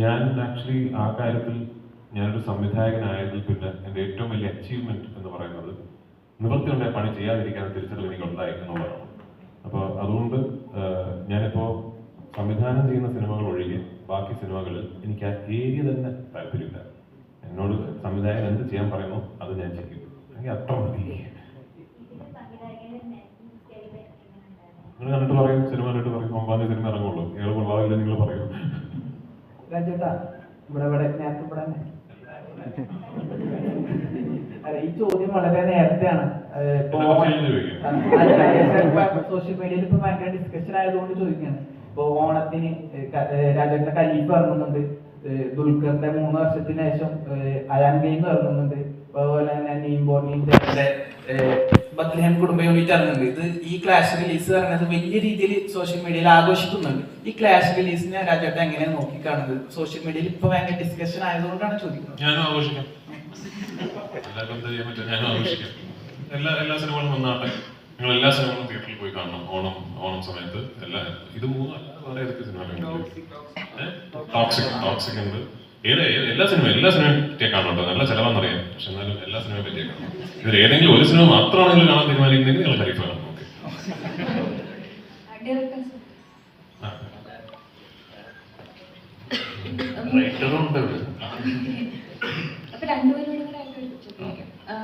ഞാൻ ആക്ച്വലി ആ കാര്യത്തിൽ ഞാനൊരു സംവിധായകനായതിൽ പിന്നെ എൻ്റെ ഏറ്റവും വലിയ അച്ചീവ്മെന്റ് എന്ന് പറയുന്നത് നിവൃത്തിയുണ്ടായ പണി ചെയ്യാതിരിക്കാൻ തിരിച്ചറിവ് എനിക്ക് ഉണ്ടായി എന്നുള്ളതാണ്. അപ്പോൾ അതുകൊണ്ട് ഞാനിപ്പോൾ സംവിധാനം ചെയ്യുന്ന സിനിമകൾ ഒഴികെ ബാക്കി സിനിമകളിൽ എനിക്ക് ആ ഏരിയ തന്നെ താല്പര്യമില്ല. എന്നോട് സംവിധായകൻ എന്ത് ചെയ്യാൻ പറയുന്നു അത് ഞാൻ ചെയ്യും. എനിക്ക് അത്ര മതി. നിങ്ങൾ കണ്ടിട്ട് പറയും, സിനിമ കണ്ടിട്ട് പറയും, 9 സിനിമ ഇറങ്ങുള്ളൂ, ഏഴ് കൊള്ളാവില്ല നിങ്ങൾ പറയും. ഈ ചോദ്യം വളരെ നേരത്തെയാണ്. സോഷ്യൽ മീഡിയയിൽ ഇപ്പൊ ഭയങ്കര ഡിസ്കഷൻ ആയതുകൊണ്ട് ചോദിക്കുകയാണ്. ഇപ്പൊ ഓണത്തിന് രാജേട്ടന്റെ ഖലീഫ ഇറങ്ങുന്നുണ്ട്, ദുൽഖറിന്റെ 3 വർഷത്തിന് ശേഷം അയാൻ ഗെയിം ഇറങ്ങുന്നുണ്ട്, അതുപോലെ തന്നെ നീംബോണിന്റെ ബത്ലഹേം കുടുംബ യൂണിറ്റ് ഇറങ്ങുന്നുണ്ട്. ഇത് ഈ ക്ലാഷ് റിലീസ് ഇറങ്ങുന്നത് വലിയ രീതിയിൽ സോഷ്യൽ മീഡിയയിൽ ആഘോഷിക്കുന്നുണ്ട്. ഈ ക്ലാഷ് റിലീസിനെ രാജേട്ടൻ എങ്ങനെയാണ് നോക്കിക്കാണുന്നത്? സോഷ്യൽ മീഡിയയിൽ ഇപ്പൊ ഭയങ്കര ഡിസ്കഷൻ ആയതുകൊണ്ടാണ് ചോദിക്കുന്നത്. ഞാനും ആഘോഷിക്കാം, ഞാനും ആഘോഷിക്കാം. എല്ലാ സിനിമകളും വന്നാട്ടെ, നിങ്ങൾ എല്ലാ സിനിമകളും തിയേറ്ററിൽ പോയി കാണണം. ഓണം സമയത്ത് ഇത് 3 വേറെ ഏതൊക്കെ സിനിമകളുണ്ട്? ടോക്സിക് ഉണ്ട്. എല്ലാ സിനിമയും പറ്റിയ കാണണം. നല്ല ചിലവാണെന്നറിയാം, പക്ഷെ എന്നാലും എല്ലാ സിനിമയും പറ്റിയ കാണണം. ഇതിൽ ഏതെങ്കിലും ഒരു സിനിമ മാത്രമാണെങ്കിൽ കാണാൻ തീരുമാനിക്കുന്നെങ്കിൽ നിങ്ങൾ ഖലീഫ കാണണം.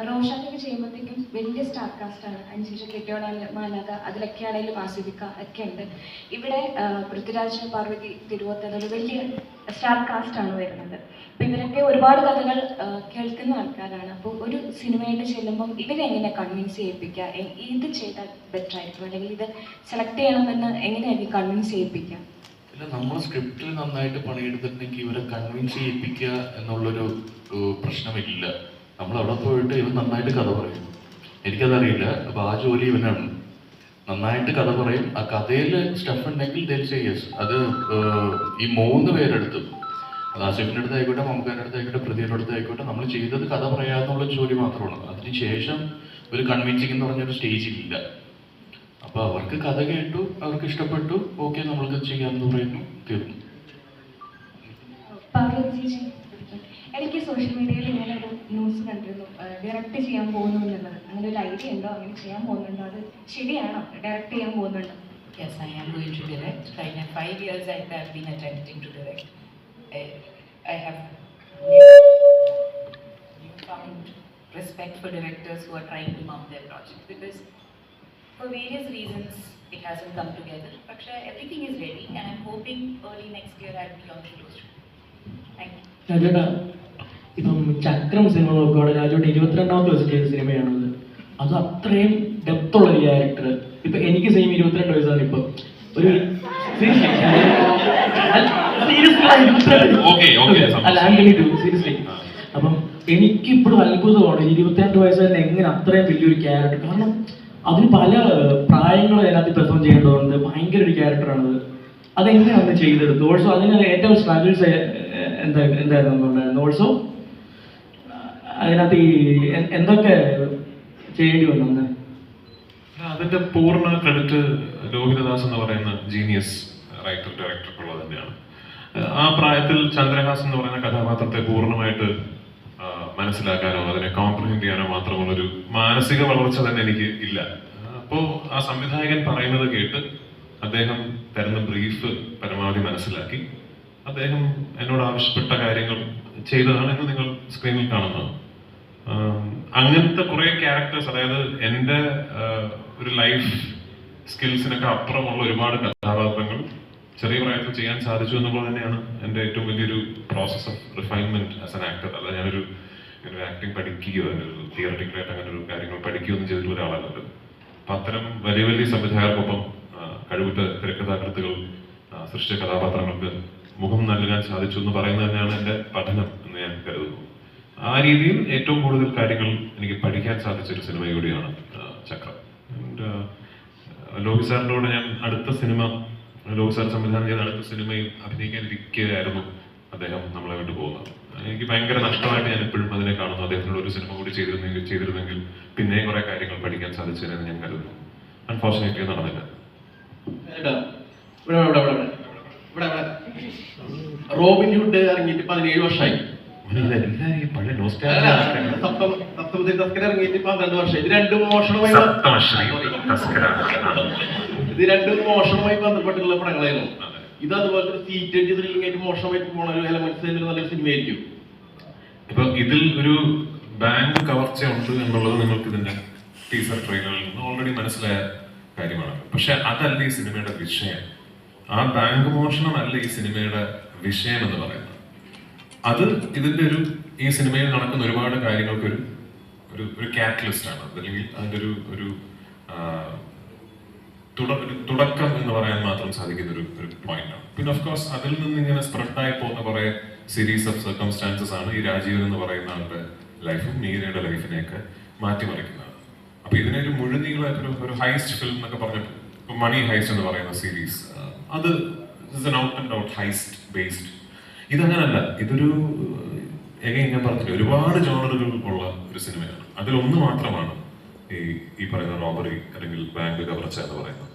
റോഷാനൊക്കെ ചെയ്യുമ്പോഴത്തേക്കും വലിയ സ്റ്റാർ കാസ്റ്റ് ആണ്. അതിനുശേഷം കെട്ടിയോണ മാലാക, അതിലൊക്കെ ആണെങ്കിലും ആസ്വദിക്ക ഒക്കെ ഉണ്ട്. ഇവിടെ പൃഥ്വിരാജ്, പാർവതി, തിരുവോത്തര ഒരു വലിയ സ്റ്റാർ കാസ്റ്റ് ആണ് വരുന്നത്. അപ്പൊ ഇവരൊക്കെ ഒരുപാട് കഥകൾ കേൾക്കുന്ന ആൾക്കാരാണ്. അപ്പോൾ ഒരു സിനിമയായിട്ട് ചെല്ലുമ്പം ഇവരെങ്ങനെ കൺവിൻസ് ചെയ്യിപ്പിക്കുക, ഇത് ചെയ്താൽ ബെറ്റർ ആയിരിക്കും, അല്ലെങ്കിൽ ഇത് സെലക്ട് ചെയ്യണമെന്ന് എങ്ങനെയായിരിക്കും കൺവിൻസ് ചെയ്യിപ്പിക്കുക? നമ്മൾ സ്ക്രിപ്റ്റിൽ നന്നായിട്ട് പണിയെടുത്തിട്ടുണ്ടെങ്കിൽ ഇവരെ കൺവിൻസ് ചെയ്യിപ്പിക്കുക എന്നുള്ളൊരു പ്രശ്നമില്ല. നമ്മൾ അവിടെ പോയിട്ട് ഇവൻ നന്നായിട്ട് കഥ പറയും, എനിക്കതറിയില്ല, അപ്പോൾ ആ ജോലി ഇവനാണ്. നന്നായിട്ട് കഥ പറയും, ആ കഥയിൽ സ്റ്റഫ് ഉണ്ടെങ്കിൽ യെസ്. അത് ഈ 3 പേരെടുത്തും, അത് ആസിഫിൻ്റെ അടുത്ത് ആയിക്കോട്ടെ, മമ്മൂക്കാൻ്റെ അടുത്ത് ആയിക്കോട്ടെ, പ്രതിയുടെ അടുത്ത് ആയിക്കോട്ടെ, നമ്മൾ ചെയ്തത് കഥ പറയാന്നുള്ള ജോലി മാത്രമാണ്. അതിനുശേഷം ഒരു കൺവിൻസിങ് എന്ന് പറഞ്ഞൊരു സ്റ്റേജിലില്ല. അപ്പോൾ അവർക്ക് കഥ കേട്ടു, അവർക്ക് ഇഷ്ടപ്പെട്ടു, ഓക്കെ നമ്മൾക്ക് ചെയ്യാമെന്ന് പറയുന്നു, തീർന്നു. എനിക്ക് സോഷ്യൽ മീഡിയയിൽ ഇങ്ങനെ ഒരു ന്യൂസ് കണ്ടിരുന്നു, ഡയറക്റ്റ് ചെയ്യാൻ പോകുന്നു എന്നുള്ളത്. അങ്ങനെ ഒരു ഐഡിയ ഉണ്ടോ? അങ്ങനെ ചെയ്യാൻ പോകുന്നുണ്ടോ? അത് ശരിയാണോ? ഡയറക്റ്റ് ചെയ്യാൻ പോകുന്നുണ്ടോ? Yes, I am going to direct. In 5 years I have been attempting to direct. I have found respect for directors who are trying to mount their project, because for various reasons it hasn't come together. But everything is ready, and I'm hoping early next year I'll be on the close. Thank you. രാജേട്ടാ, ഇപ്പം ചക്രം cinema നോക്കുകയാണെങ്കിൽ രാജോട്ട് 22ാമത്തെ ദിവസം ചെയ്ത സിനിമയാണത്. അത് അത്രയും ഡെപ്തുള്ള ഒരു character. ഇപ്പൊ എനിക്ക് സെയിം 22 വയസ്സാണ്. ഇപ്പൊ ഒരു സീരിയസ്ലി അപ്പം എനിക്കിപ്പോഴും അത്ഭുതമാണ് 22 വയസ്സുകാരൻ എങ്ങനെ അത്രയും വലിയൊരു ക്യാരക്ടർ. കാരണം അതിന് പല പ്രായങ്ങളും അതിനകത്ത് പെർഫോം ചെയ്യേണ്ടതുണ്ട്. ഭയങ്കര ഒരു ക്യാരക്ടറാണത്. അതെങ്ങനെയാണ് ചെയ്തെടുത്തു? ഓൾസോ അതിന് ഏറ്റവും സ്ട്രഗിൾസ് എന്തായിരുന്നു? ഓൾസോ അതിനകത്ത് എന്തൊക്കെ ചെയ്യേണ്ടി വന്നു? അതിന്റെ പൂർണ്ണ ക്രെഡിറ്റ് ലോഹിതദാസ് എന്ന് പറയുന്ന ജീനിയസ് റൈറ്റർ ഡയറക്ടർക്കുള്ളത് തന്നെയാണ്. ആ പ്രായത്തിൽ ചന്ദ്രഹാസ് എന്ന് പറയുന്ന കഥാപാത്രത്തെ പൂർണ്ണമായിട്ട് മനസ്സിലാക്കാനോ അതിനെ കോംപ്രിഹെൻഡ് ചെയ്യാനോ മാത്രമുള്ളൊരു മാനസിക വളർച്ച തന്നെ എനിക്ക് ഇല്ല. അപ്പോൾ ആ സംവിധായകൻ പറയുന്നത് കേട്ട് അദ്ദേഹം തരുന്ന ബ്രീഫ് പരമാവധി മനസ്സിലാക്കി അദ്ദേഹം എന്നോട് ആവശ്യപ്പെട്ട കാര്യങ്ങൾ ചെയ്തതാണ് എന്ന് നിങ്ങൾ സ്ക്രീനിൽ കാണുന്നത്. അങ്ങനത്തെ കുറെ ക്യാരക്ടേഴ്സ്, അതായത് എൻ്റെ ഒരു ലൈഫ് സ്കിൽസിനൊക്കെ അപ്പുറമുള്ള ഒരുപാട് കഥാപാത്രങ്ങൾ ചെറിയ പ്രായത്തിൽ ചെയ്യാൻ സാധിച്ചു എന്നുള്ളത് തന്നെയാണ് എൻ്റെ ഏറ്റവും വലിയൊരു process of refinement as an actor. അല്ല ഞാനൊരു ആക്ടിങ് പഠിക്കുകയോ ഒരു തിയററ്റിക്കലായിട്ട് അങ്ങനെ ഒരു കാര്യങ്ങൾ പഠിക്കുകയൊന്നും ചെയ്തിട്ടുള്ള ഒരാളല്ലത്. അപ്പം അത്തരം വലിയ വലിയ സംവിധായകർക്കൊപ്പം കഴിവുറ്റ തിരക്കഥാകൃത്തുകൾ സൃഷ്ടിച്ച കഥാപാത്രങ്ങൾക്ക് മുഖം നൽകാൻ സാധിച്ചു എന്ന് പറയുന്നത് തന്നെയാണ് എൻ്റെ പഠനം എന്ന് ഞാൻ കരുതുന്നു. ആ രീതിയിൽ ഏറ്റവും കൂടുതൽ കാര്യങ്ങൾ എനിക്ക് പഠിക്കാൻ സാധിച്ചൊരു സിനിമ കൂടിയാണ് ചക്രം. ലോഹി സാറിൻ്റെ കൂടെ ഞാൻ ലോഹി സാർ സംവിധാനം ചെയ്ത അടുത്ത സിനിമയിൽ അഭിനയിക്കാനിരിക്കുകയായിരുന്നു അദ്ദേഹം നമ്മളെ വിട്ടു പോകുന്നത്. എനിക്ക് ഭയങ്കര നഷ്ടമായിട്ട് ഞാൻ എപ്പോഴും അതിനെ കാണുന്നു. അദ്ദേഹത്തിനോട് ഒരു സിനിമ കൂടി ചെയ്തിരുന്നെങ്കിൽ പിന്നെയും കുറെ കാര്യങ്ങൾ പഠിക്കാൻ സാധിച്ചതെന്ന് ഞാൻ കരുതുന്നു. അൺഫോർച്ചുനേറ്റ്ലി നടന്നില്ല. ഇവിടെ റോബിൻ ഹുഡ് ഇറങ്ങിയിട്ട് 17 വർഷമായി. എല്ലാരും ഈ പഴയ സപ്തമശ്രീ തസ്കര ഇറങ്ങിയിട്ട് 12 വർഷമായി. ഇത് രണ്ടും മോഷണവുമായി ബന്ധപ്പെട്ടുള്ള പടങ്ങളായിരുന്നു. ഇത് അതുപോലത്തെ സീറ്റഡ് ത്രില്ലിംഗ് ആയിട്ട് മോഷണമായിട്ട് പോണ ഒരു എലമെന്റ്സ് നല്ലൊരു സിനിമയായിരിക്കും. ഇപ്പൊ ഇതിൽ ഒരു ബാങ്ക് കവർച്ച ഉണ്ട് എന്നുള്ളത് നിങ്ങൾക്ക് ഇതിന്റെ ടീസർ ട്രെയിലറിൽ നിന്ന് ഓൾറെഡി മനസ്സിലായ കാര്യമാണ്. പക്ഷെ അതല്ല ഈ സിനിമയുടെ വിഷയം. ആ ബാങ്ക് മോഷണമല്ല ഈ സിനിമയുടെ വിഷയം എന്ന് പറയുന്നത്. അത് ഇതിന്റെ ഈ സിനിമയിൽ നടക്കുന്ന ഒരുപാട് കാര്യങ്ങൾക്ക് ഒരു കാറ്റലിസ്റ്റ് ആണ്, അല്ലെങ്കിൽ അതിന്റെ ഒരു തുടക്കം എന്ന് പറയാൻ മാത്രം സാധിക്കുന്ന ഒരു പോയിന്റ് ആണ്. പിന്നെ ഓഫ് കോഴ്സ് അതിൽ നിന്ന് ഇങ്ങനെ സ്പ്രെഡായി പോകുന്ന കുറെ സീരീസ് ഓഫ് സർക്കംസ്റ്റാൻസസ് ആണ് ഈ രാജീവൻ എന്ന് പറയുന്ന ആളുടെ ലൈഫും മീരയുടെ ലൈഫിനെയൊക്കെ മാറ്റിമറിക്കുന്നത്. അപ്പൊ ഇതിനൊരു മുഴുനീളായിട്ടൊരു ഹൈസ്റ്റ് ഫിലിം എന്നൊക്കെ പറഞ്ഞിട്ട് ഇപ്പൊ മണി ഹൈസ്റ്റ് എന്ന് പറയുന്ന സീരീസ്, അത് out and out heist based. ഇതങ്ങനല്ല. ഇതൊരു ഞാൻ പറഞ്ഞില്ല, ഒരുപാട് ജോണറുകൾ ഉള്ള ഒരു സിനിമയാണ്. അതിലൊന്ന് മാത്രമാണ് ഈ പറയുന്ന റോബറി അല്ലെങ്കിൽ ബാങ്ക് കവർച്ച എന്ന് പറയുന്നത്.